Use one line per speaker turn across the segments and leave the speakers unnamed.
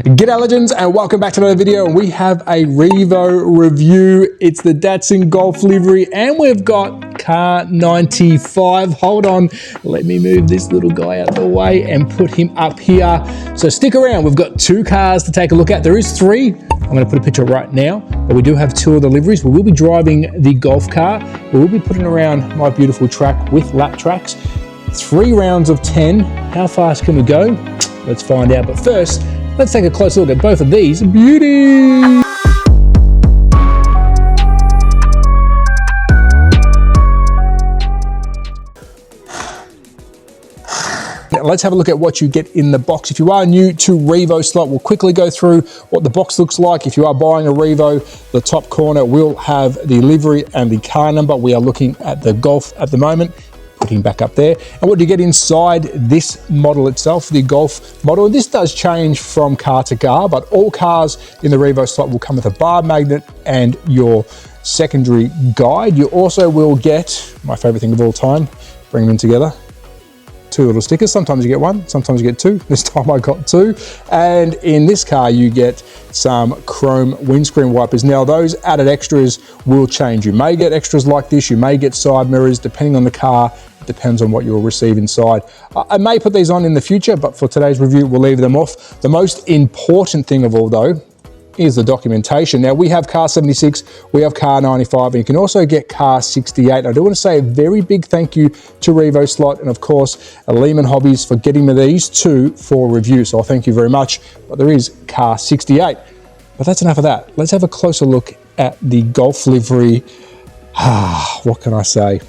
G'day legends and welcome back to another video. We have a Revo review. It's the Datsun Golf livery and we've got car 95. Hold on, let me move this little guy out of the way and put him up here. So stick around, we've got two cars to take a look at. There is three. I'm going to put a picture right now, but we do have two of the liveries. We will be driving the golf car. We will be putting around my beautiful track with lap tracks. 3 rounds of 10. How fast can we go? Let's find out. But first, let's take a close look at both of these beauties. Now let's have a look at what you get in the box. If you are new to Revo slot, we'll quickly go through what the box looks like. If you are buying a Revo, the top corner will have the livery and the car number. We are looking at the Golf at the moment. Putting back up there. And what do you get inside this model itself, the Golf model? This does change from car to car, but all cars in the Revo slot will come with a bar magnet and your secondary guide. You also will get, my favorite thing of all time, bring them in together, 2 little stickers. Sometimes you get 1, sometimes you get 2. This time I got 2. And in this car, you get some chrome windscreen wipers. Now those added extras will change. You may get extras like this, you may get side mirrors, depending on the car. It depends on what you'll receive inside. I may put these on in the future, but for today's review, we'll leave them off. The most important thing of all though, is the documentation. Now we have car 76, we have car 95, and you can also get car 68. I do want to say a very big thank you to Revo Slot and of course Lehman Hobbies for getting me these two for review. So I thank you very much. But there is car 68. But that's enough of that. Let's have a closer look at the Golf livery. What can I say?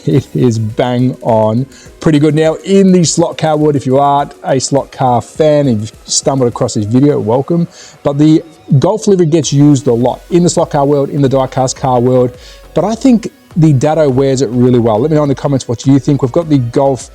It is bang on, pretty good. Now in the slot car world, if you aren't a slot car fan and you've stumbled across this video, welcome. But the Golf livery gets used a lot in the slot car world, in the diecast car world, but I think the Datto wears it really well. Let me know in the comments what you think. We've got the Golf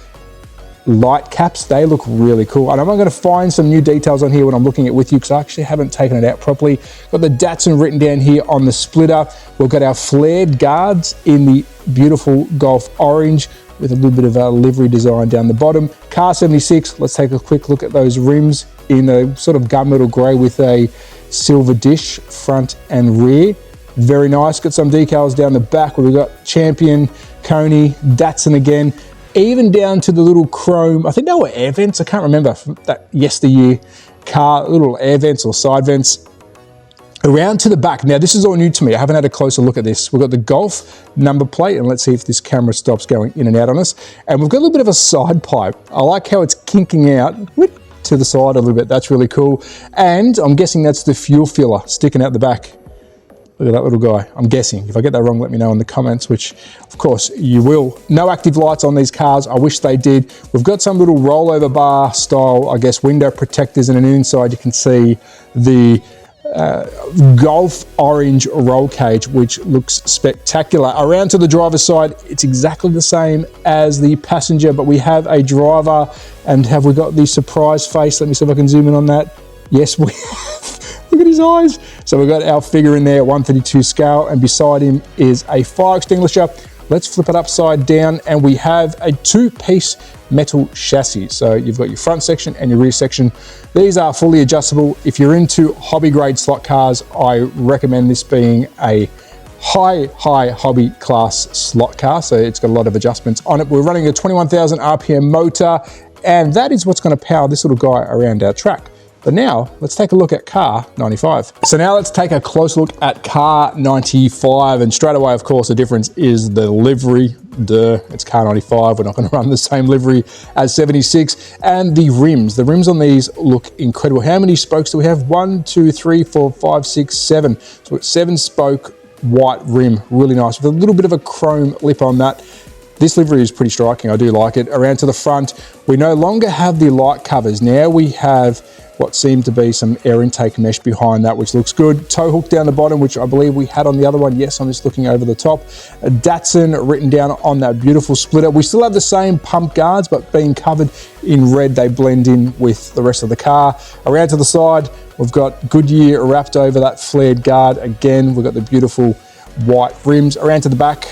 light caps. They look really cool. And I'm going to find some new details on here when I'm looking at it with you because I actually haven't taken it out properly. Got the Datsun written down here on the splitter. We've got our flared guards in the beautiful Golf orange with a little bit of a livery design down the bottom. Car 76, let's take a quick look at those rims in a sort of gunmetal grey with a silver dish front and rear. Very nice. Got some decals down the back where we've got Champion, Coney, Datsun again. Even down to the little chrome, I think they were air vents, I can't remember, from that yesteryear car, little air vents or side vents. Around to the back, now this is all new to me, I haven't had a closer look at this. We've got the Golf number plate, and let's see if this camera stops going in and out on us. And we've got a little bit of a side pipe. I like how it's kinking out to the side a little bit, that's really cool. And I'm guessing that's the fuel filler sticking out the back. Look at that little guy, I'm guessing. If I get that wrong, let me know in the comments, which of course you will. No active lights on these cars, I wish they did. We've got some little rollover bar style, I guess, window protectors, and then inside you can see the Golf orange roll cage, which looks spectacular. Around to the driver's side, it's exactly the same as the passenger, but we have a driver, and have we got the surprise face? Let me see if I can zoom in on that. Yes, we have. Look at his eyes. So we've got our figure in there, 132 scale, and beside him is a fire extinguisher. Let's flip it upside down, and we have a 2-piece metal chassis. So you've got your front section and your rear section. These are fully adjustable. If you're into hobby grade slot cars, I recommend this being a high hobby class slot car. So it's got a lot of adjustments on it. We're running a 21,000 RPM motor, and that is what's going to power this little guy around our track. But now, let's take a look at car 95. So now let's take a close look at car 95. And straight away, of course, the difference is the livery. Duh, it's car 95. We're not going to run the same livery as 76. And the rims. The rims on these look incredible. How many spokes do we have? 1, 2, 3, 4, 5, 6, 7. So it's 7-spoke white rim. Really nice with a little bit of a chrome lip on that. This livery is pretty striking. I do like it. Around to the front, we no longer have the light covers. Now we have what seemed to be some air intake mesh behind that, which looks good. Tow hook down the bottom, which I believe we had on the other one. Yes, I'm just looking over the top. A Datsun written down on that beautiful splitter. We still have the same pump guards, but being covered in red, they blend in with the rest of the car. Around to the side, we've got Goodyear wrapped over that flared guard. Again, we've got the beautiful white rims. Around to the back,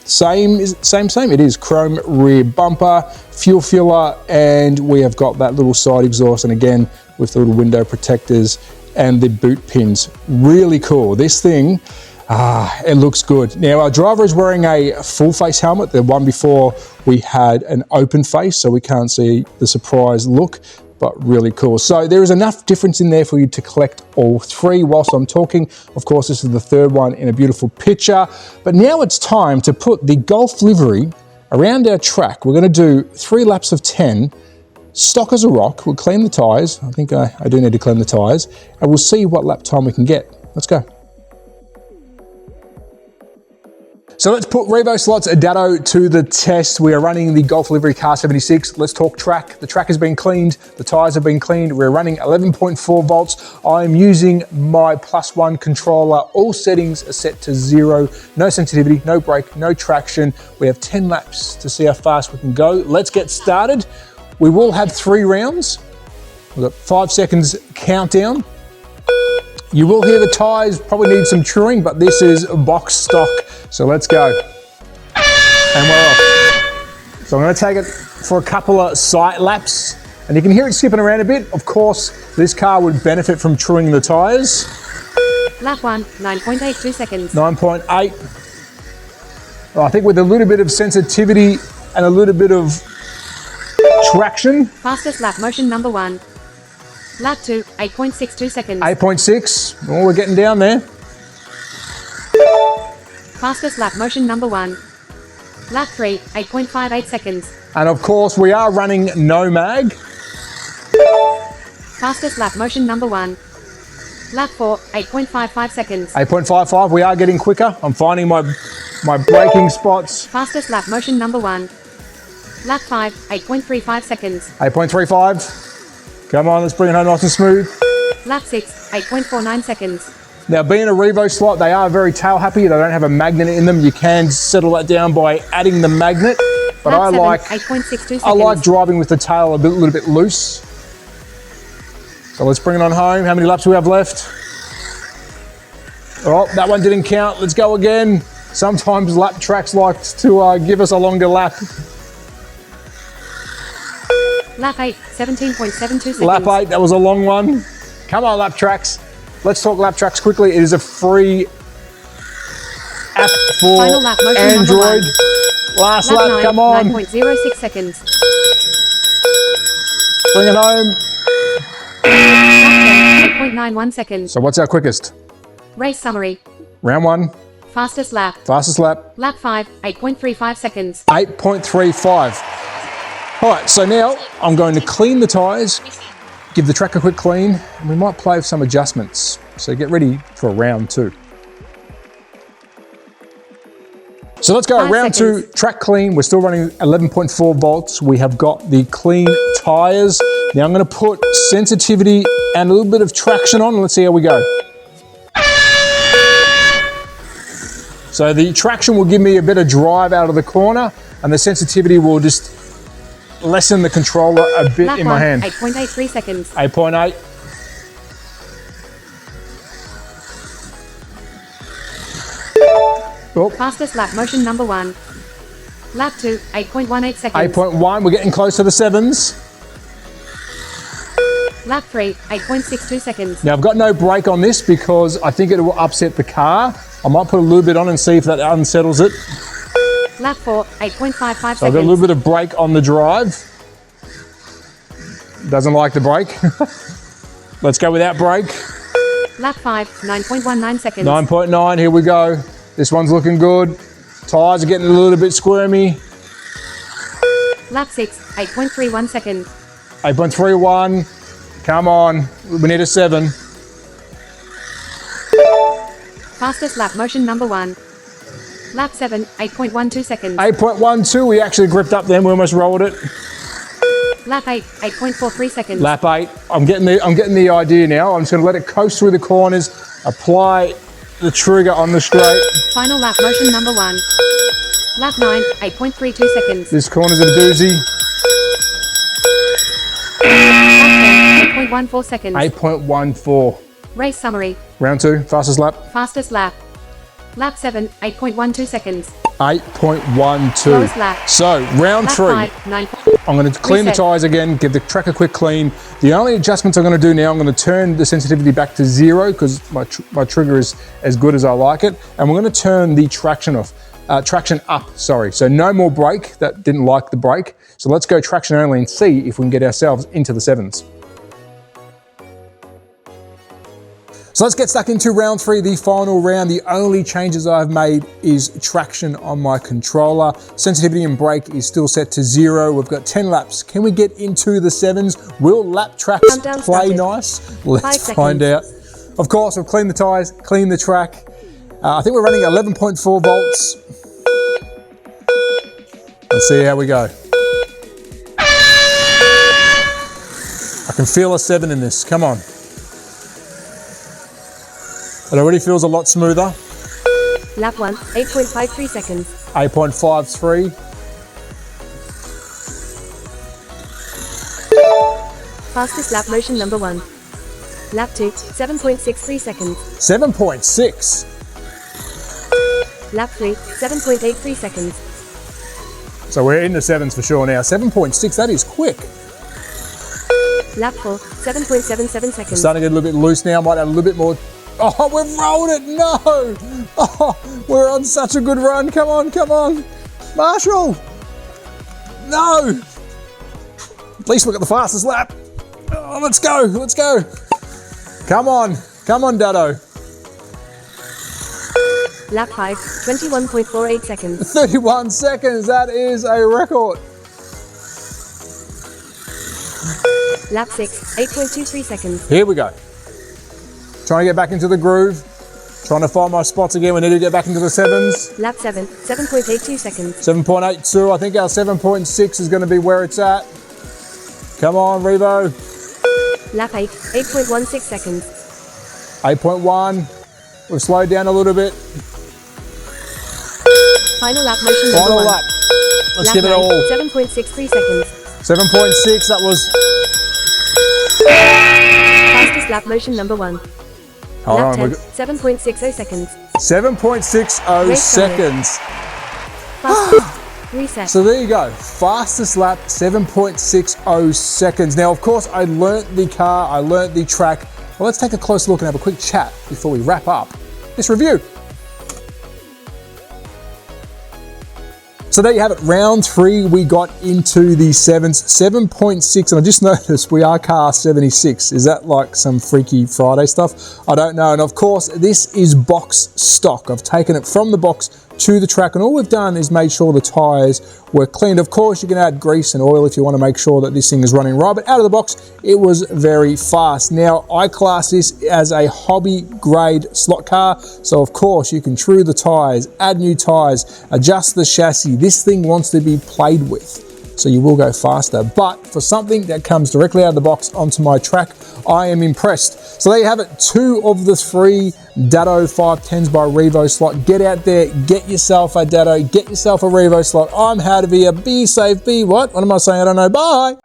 same. It is chrome rear bumper, fuel filler, and we have got that little side exhaust. And again, with the little window protectors and the boot pins. Really cool. This thing, it looks good. Now our driver is wearing a full face helmet. The one before we had an open face, so we can't see the surprise look, but really cool. So there is enough difference in there for you to collect all three whilst I'm talking. Of course, this is the third one in a beautiful picture, but now it's time to put the Golf livery around our track. We're going to do 3 laps of 10, stock as a rock. We'll clean the tyres. I think I do need to clean the tyres, and we'll see what lap time we can get. Let's go. So let's put Revo Slots Datsun to the test. We are running the Golf livery car 76. Let's talk track. The track has been cleaned. The tyres have been cleaned. We're running 11.4 volts. I'm using my +1 controller. All settings are set to 0. No sensitivity, no brake, no traction. We have 10 laps to see how fast we can go. Let's get started. We will have 3 rounds. We've got 5 seconds countdown. You will hear the tyres probably need some truing, but this is box stock. So let's go. And we're off. So I'm going to take it for a couple of sight laps, and you can hear it skipping around a bit. Of course, this car would benefit from truing the tyres.
Lap 1, 9.82 seconds.
9.8. I think with a little bit of sensitivity and a little bit of traction.
Fastest lap motion number 1. Lap 2, 8.62 seconds.
8.6. Oh, we're getting down there.
Fastest lap motion number 1. Lap 3, 8.58 seconds.
And of course, we are running no mag.
Fastest lap motion number 1. Lap 4, 8.55 seconds.
8.55. We are getting quicker. I'm finding my braking spots.
Fastest lap motion number 1. Lap 5, 8.35 seconds.
8.35. Come on, let's bring it home nice and smooth.
Lap 6, 8.49 seconds.
Now, being a Revo slot, they are very tail happy. They don't have a magnet in them. You can settle that down by adding the magnet. But
Lap 7, 8.62 seconds.
I like driving with the tail a little bit loose. So let's bring it on home. How many laps do we have left? Oh, that one didn't count. Let's go again. Sometimes lap tracks like to give us a longer lap.
Lap 8, 17.72 seconds.
Lap 8, that was a long one. Come on, lap tracks. Let's talk lap tracks quickly. It is a free app for
Final lap motion
Android. Last lap,
9,
come on.
9.06 seconds.
Bring it home.
Lap 10, 8.91 seconds.
So what's our quickest?
Race summary.
Round 1.
Fastest lap.
Fastest lap.
Lap 5, 8.35 seconds.
8.35. All right, so now I'm going to clean the tyres, give the track a quick clean, and we might play with some adjustments. So get ready for round 2. So let's go,
5
round
seconds.
2, track clean. We're still running 11.4 volts. We have got the clean tyres. Now I'm gonna put sensitivity and a little bit of traction on. Let's see how we go. So the traction will give me a bit of drive out of the corner, and the sensitivity will just lessen the controller a bit
Lap
in
1,
my hand.
8.83 seconds.
8.8. Oh,
Fastest lap motion number 1. Lap 2, 8.18 seconds.
8.1. We're getting close to the 7s.
Lap 3, 8.62 seconds.
Now I've got no brake on this because I think it will upset the car. I might put a little bit on and see if that unsettles it.
Lap 4, 8.55 seconds.
So I've got a little bit of brake on the drive. Doesn't like the brake. Let's go without brake.
Lap 5, 9.19 seconds.
9.9, here we go. This one's looking good. Tyres are getting a little bit squirmy.
Lap 6, 8.31 seconds.
8.31. Come on, we need a 7.
Fastest lap motion number 1. Lap 7, 8.12 seconds.
8.12, we actually gripped up then, we almost rolled it.
Lap 8, 8.43 seconds.
Lap 8, I'm getting the idea now. I'm just gonna let it coast through the corners, apply the trigger on the straight.
Final lap motion number 1. Lap 9, 8.32 seconds.
This corner's a doozy.
Lap 10, 8.14 seconds.
8.14.
Race summary.
Round 2, fastest lap.
Fastest lap. Lap 7, 8.12 seconds.
8.12.
Lowest lap.
So round
Lap
3.
5, 9.
I'm going to clean the
Reset.
tyres again, give the track a quick clean. The only adjustments I'm going to do now, I'm going to turn the sensitivity back to 0 because my trigger is as good as I like it. And we're going to turn the traction off. Traction up, sorry. So no more brake, that didn't like the brake. So let's go traction only and see if we can get ourselves into the 7s. So let's get stuck into round 3, the final round. The only changes I've made is traction on my controller. Sensitivity and brake is still set to 0. We've got 10 laps. Can we get into the 7s? Will lap tracks play nice? Let's find out. Of course, we've cleaned the tyres, cleaned the track. I think we're running 11.4 volts. Let's see how we go. I can feel a 7 in this, come on. It already feels a lot smoother.
Lap 1, 8.53 seconds.
8.53.
Fastest lap motion number 1. Lap 2, 7.63 seconds.
7.6.
Lap 3, 7.83 seconds.
So we're in the 7s for sure now. 7.6, that is quick.
Lap 4, 7.77 seconds.
Starting to get a little bit loose now, might add a little bit more. Oh, we've rolled it, no! Oh, we're on such a good run, come on, come on. Marshall! No! At least we got the fastest lap. Oh, let's go, let's go. Come on Datto.
Lap 5, 21.48 seconds.
31 seconds, that is a record.
Lap 6, 8.23 seconds.
Here we go. Trying to get back into the groove. Trying to find my spots again. We need to get back into the 7s.
Lap 7, 7.82 seconds.
7.82. I think our 7.6 is going to be where it's at. Come on, Revo.
Lap 8, 8.16 seconds.
8.1. We've slowed down a little bit.
Final lap motion number
Final
1.
lap. Let's
Lap
give it
9,
all.
7.63 seconds.
7.6. That was.
Fastest lap motion number 1.
Hold
Lap
on.
10, 7.60 seconds.
7.60
Race
seconds.
Fastest. Reset.
So there you go, fastest lap, 7.60 seconds. Now, of course, I learnt the car, I learnt the track. Well, let's take a close look and have a quick chat before we wrap up this review. So there you have it, round 3, we got into the 7s, 7.6, and I just noticed we are car 76. Is that like some Freaky Friday stuff? I don't know, and of course, this is box stock. I've taken it from the box to the track, and all we've done is made sure the tyres were cleaned. Of course, you can add grease and oil if you want to make sure that this thing is running right, but out of the box, it was very fast. Now, I class this as a hobby grade slot car, so of course, you can true the tyres, add new tyres, adjust the chassis. This thing wants to be played with, so you will go faster. But for something that comes directly out of the box onto my track, I am impressed. So there you have it, 2 of the 3 Datsun 510s by Revo slot. Get out there, get yourself a Datsun, get yourself a Revo slot. I'm out of here. Be safe, be what? What am I saying? I don't know. Bye.